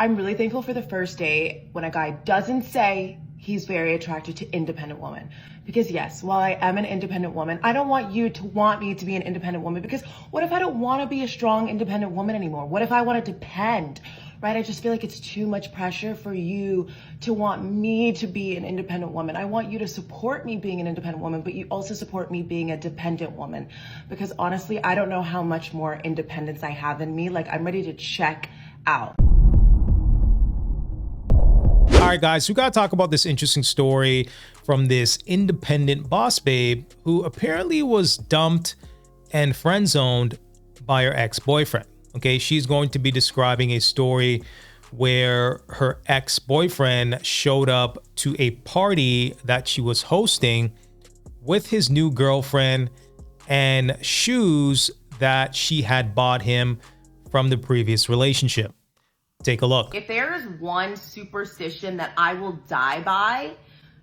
I'm really thankful for the first date when a guy doesn't say he's very attracted to independent women. Because yes, while I am an independent woman, I don't want you to want me to be an independent woman, because what if I don't want to be a strong independent woman anymore? What if I want to depend, right? I just feel like it's too much pressure for you to want me to be an independent woman. I want you to support me being an independent woman, but you also support me being a dependent woman. Because honestly, I don't know how much more independence I have in me. Like, I'm ready to check out. All right, guys, we got to talk about this interesting story from this independent boss babe who apparently was dumped and friend-zoned by her ex-boyfriend. Okay, she's going to be describing a story where her ex-boyfriend showed up to a party that she was hosting with his new girlfriend and shoes that she had bought him from the previous relationship. Take a look. If there is one superstition that I will die by,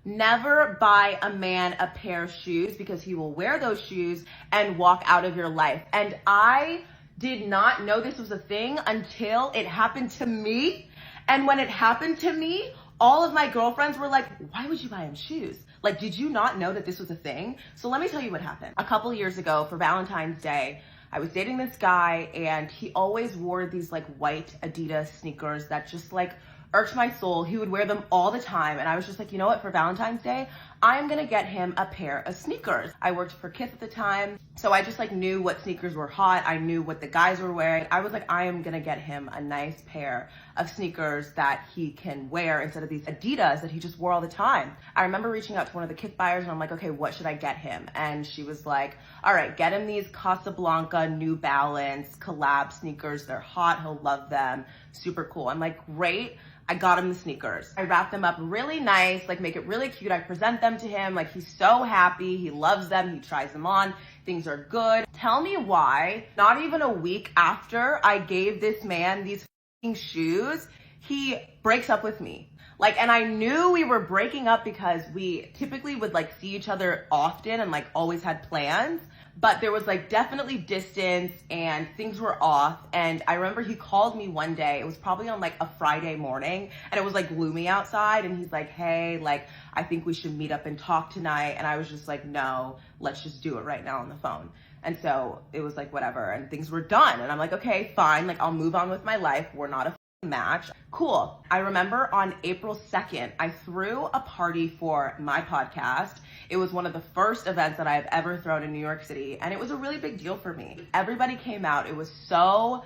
never buy a man a pair of shoes, because he will wear those shoes and walk out of your life. And I did not know this was a thing until it happened to me. And when it happened to me, all of my girlfriends were like, why would you buy him shoes? Like, did you not know that this was a thing? So let me tell you what happened. A couple years ago for Valentine's Day, I was dating this guy and he always wore these like white Adidas sneakers that just like irked my soul. He would wear them all the time. And I was just like, you know what, for Valentine's Day, I'm gonna get him a pair of sneakers. I worked for Kith at the time, so I just like knew what sneakers were hot. I knew what the guys were wearing. I was like, I am gonna get him a nice pair of sneakers that he can wear instead of these Adidas that he just wore all the time. I remember reaching out to one of the Kith buyers and I'm like, okay, what should I get him? And she was like, all right, get him these Casablanca New Balance collab sneakers. They're hot, he'll love them, super cool. I'm like, great. I got him the sneakers. I wrap them up really nice, like make it really cute. I present them to him, like he's so happy, he loves them, he tries them on, things are good. Tell me why, not even a week after I gave this man these shoes, he breaks up with me. Like, and I knew we were breaking up because we typically would like see each other often and like always had plans, but there was like definitely distance and things were off. And I remember he called me one day, it was probably on like a Friday morning and it was like gloomy outside. And he's like, hey, like, I think we should meet up and talk tonight. And I was just like, no, let's just do it right now on the phone. And so it was like, whatever. And things were done. And I'm like, okay, fine. Like, I'll move on with my life. We're not a match. Cool. I remember on April 2nd, I threw a party for my podcast. It was one of the first events that I have ever thrown in New York City. And it was a really big deal for me. Everybody came out. It was so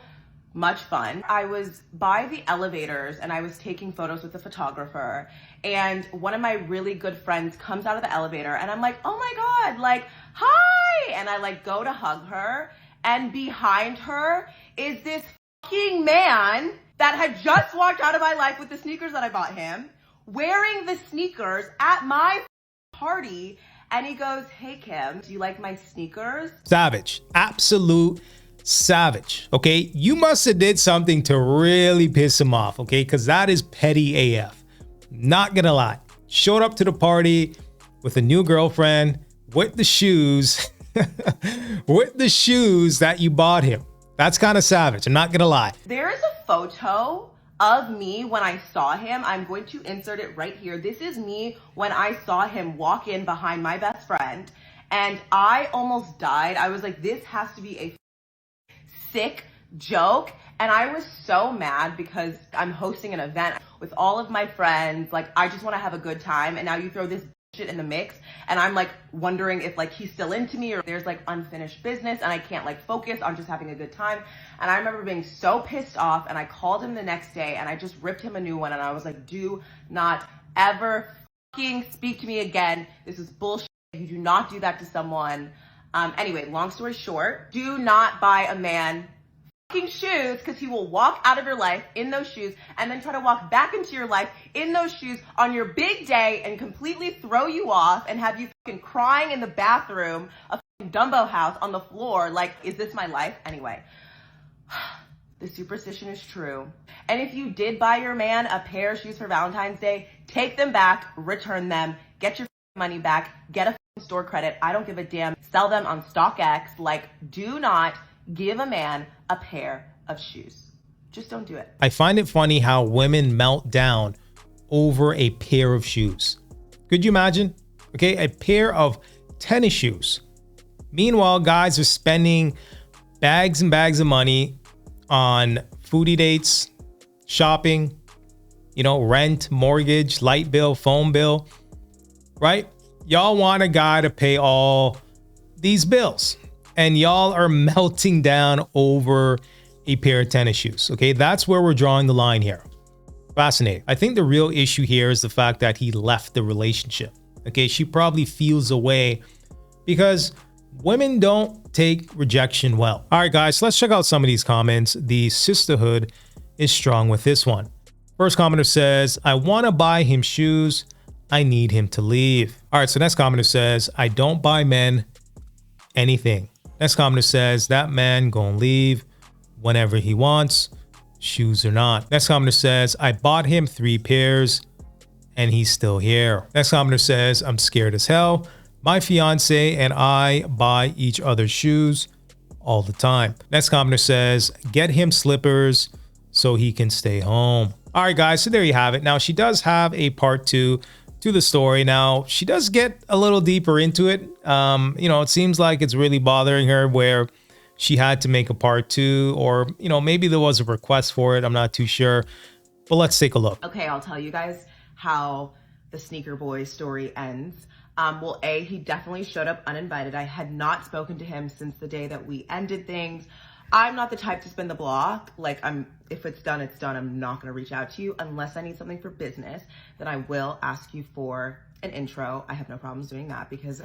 much fun. I was by the elevators and I was taking photos with the photographer. And one of my really good friends comes out of the elevator and I'm like, oh my God, like, hi. And I like go to hug her. And behind her is this fucking man that had just walked out of my life with the sneakers that I bought him, wearing the sneakers at my party. And he goes, hey, Kim, do you like my sneakers? Savage. Absolute savage. Okay. You must have did something to really piss him off. Okay. Because that is petty AF. Not gonna lie. Showed up to the party with a new girlfriend with the shoes, with the shoes that you bought him. That's kind of savage. I'm not gonna lie. There is a photo of me when I saw him. I'm going to insert it right here. This is me when I saw him walk in behind my best friend and I almost died. I was like, this has to be a sick joke. And I was so mad because I'm hosting an event with all of my friends. Like, I just want to have a good time. And now you throw this shit in the mix and I'm like wondering if like he's still into me or there's like unfinished business and I can't like focus on just having a good time. And I remember being so pissed off and I called him the next day and I just ripped him a new one and I was like, do not ever fucking speak to me again. This is bullshit. You do not do that to someone. Anyway, long story short, do not buy a man shoes because he will walk out of your life in those shoes and then try to walk back into your life in those shoes on your big day and completely throw you off and have you fucking crying in the bathroom of Dumbo house on the floor. Like, is this my life? Anyway, the superstition is true. And if you did buy your man a pair of shoes for Valentine's Day, take them back, return them, get your money back, get a store credit. I don't give a damn. Sell them on StockX. Like, do not give a man a pair of shoes. Just don't do it. I find it funny how women melt down over a pair of shoes. Could you imagine? Okay, a pair of tennis shoes. Meanwhile, guys are spending bags and bags of money on foodie dates, shopping, rent, mortgage, light bill, phone bill, right? Y'all want a guy to pay all these bills, and y'all are melting down over a pair of tennis shoes. Okay, that's where we're drawing the line here. Fascinating. I think the real issue here is the fact that he left the relationship. Okay, she probably feels away because women don't take rejection well. All right, guys, let's check out some of these comments. The sisterhood is strong with this one. First commenter says, I want to buy him shoes. I need him to leave. All right, so next commenter says, I don't buy men anything. Next commenter says, that man gonna leave whenever he wants, shoes or not. Next commenter says, I bought him 3 pairs and he's still here. Next commenter says, I'm scared as hell. My fiance and I buy each other shoes all the time. Next commenter says, get him slippers so he can stay home. All right, guys, so there you have it. Now, she does have a part 2 to the story. Now, she does get a little deeper into it. It seems like it's really bothering her where she had to make a part 2, or, maybe there was a request for it. I'm not too sure, but let's take a look. Okay, I'll tell you guys how the sneaker boy story ends. Well, A, he definitely showed up uninvited. I had not spoken to him since the day that we ended things. I'm not the type to spin the block. Like, if it's done, it's done. I'm not gonna reach out to you unless I need something for business. Then I will ask you for an intro. I have no problems doing that because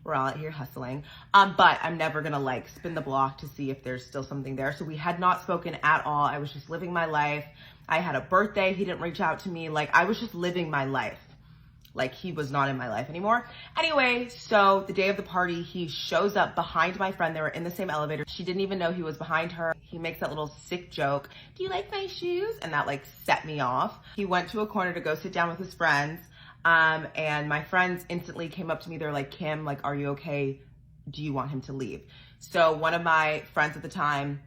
we're all out here hustling. But I'm never gonna spin the block to see if there's still something there. So we had not spoken at all. I was just living my life. I had a birthday. He didn't reach out to me. I was just living my life. He was not in my life anymore. Anyway, so the day of the party, he shows up behind my friend. They were in the same elevator. She didn't even know he was behind her. He makes that little sick joke, do you like my shoes? And that set me off. He went to a corner to go sit down with his friends. And my friends instantly came up to me. They're like, Kim, are you okay? Do you want him to leave? So one of my friends at the time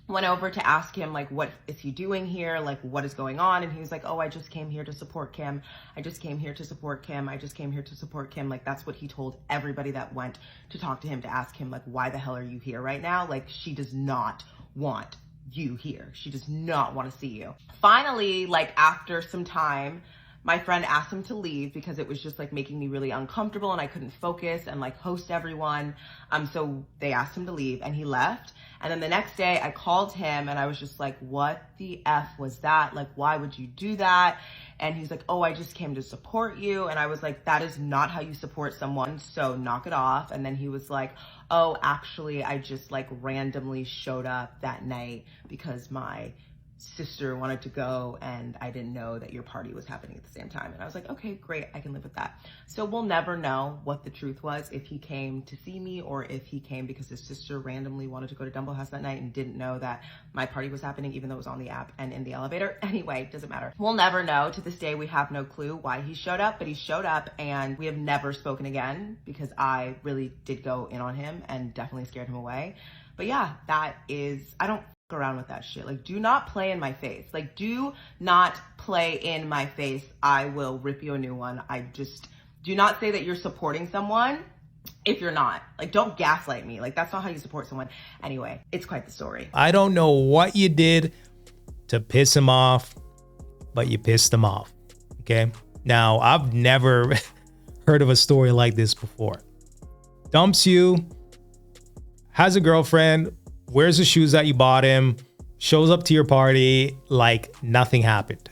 went over to ask him, what is he doing here? What is going on? And he was like, oh, I just came here to support Kim. I just came here to support Kim. I just came here to support Kim. That's what he told everybody that went to talk to him, to ask him, why the hell are you here right now? She does not want you here. She does not want to see you. Finally, after some time, my friend asked him to leave because it was just making me really uncomfortable and I couldn't focus and host everyone. So they asked him to leave and he left. And then the next day I called him and I was just like, what the F was that? Why would you do that? And he's like, oh, I just came to support you. And I was like, that is not how you support someone. So knock it off. And then he was like, oh, actually, I just randomly showed up that night because my sister wanted to go and I didn't know that your party was happening at the same time. And I was like, okay, great, I can live with that. So we'll never know what the truth was, if he came to see me or if he came because his sister randomly wanted to go to Dumbo House that night and didn't know that my party was happening, even though it was on the app and in the elevator. Anyway, doesn't matter. We'll never know. To this day, we have no clue why he showed up, but he showed up and we have never spoken again because I really did go in on him and definitely scared him away. But yeah, I don't around with that shit. Do not play in my face. Do not play in my face. I will rip you a new one. Do not say that you're supporting someone if you're not. Don't gaslight me. That's not how you support someone. Anyway, it's quite the story. I don't know what you did to piss him off, but you pissed him off. Okay. Now, I've never heard of a story like this before. Dumps you, has a girlfriend, wears the shoes that you bought him, shows up to your party like nothing happened.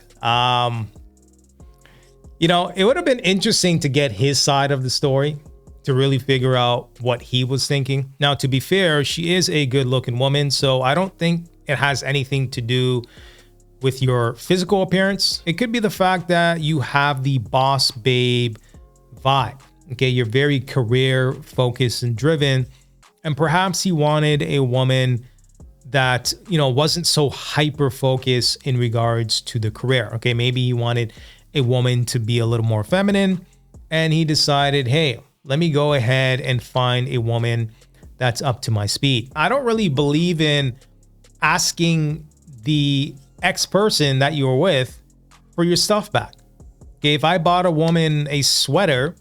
It would have been interesting to get his side of the story to really figure out what he was thinking. Now, to be fair, she is a good looking woman, so I don't think it has anything to do with your physical appearance. It could be the fact that you have the boss babe vibe. Okay, you're very career focused and driven. And perhaps he wanted a woman that, wasn't so hyper focused in regards to the career. Okay, maybe he wanted a woman to be a little more feminine. And he decided, hey, let me go ahead and find a woman that's up to my speed. I don't really believe in asking the ex-person that you were with for your stuff back. Okay, if I bought a woman a sweater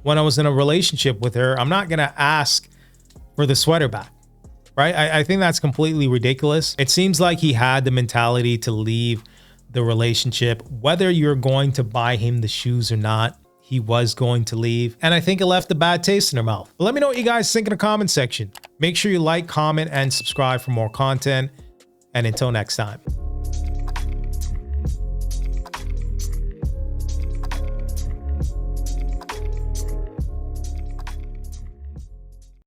when I was in a relationship with her, I'm not gonna ask for the sweater back, right? I think that's completely ridiculous. It seems like he had the mentality to leave the relationship. Whether you're going to buy him the shoes or not, he was going to leave. And I think it left a bad taste in her mouth. But let me know what you guys think in the comment section. Make sure you like, comment, and subscribe for more content. And until next time.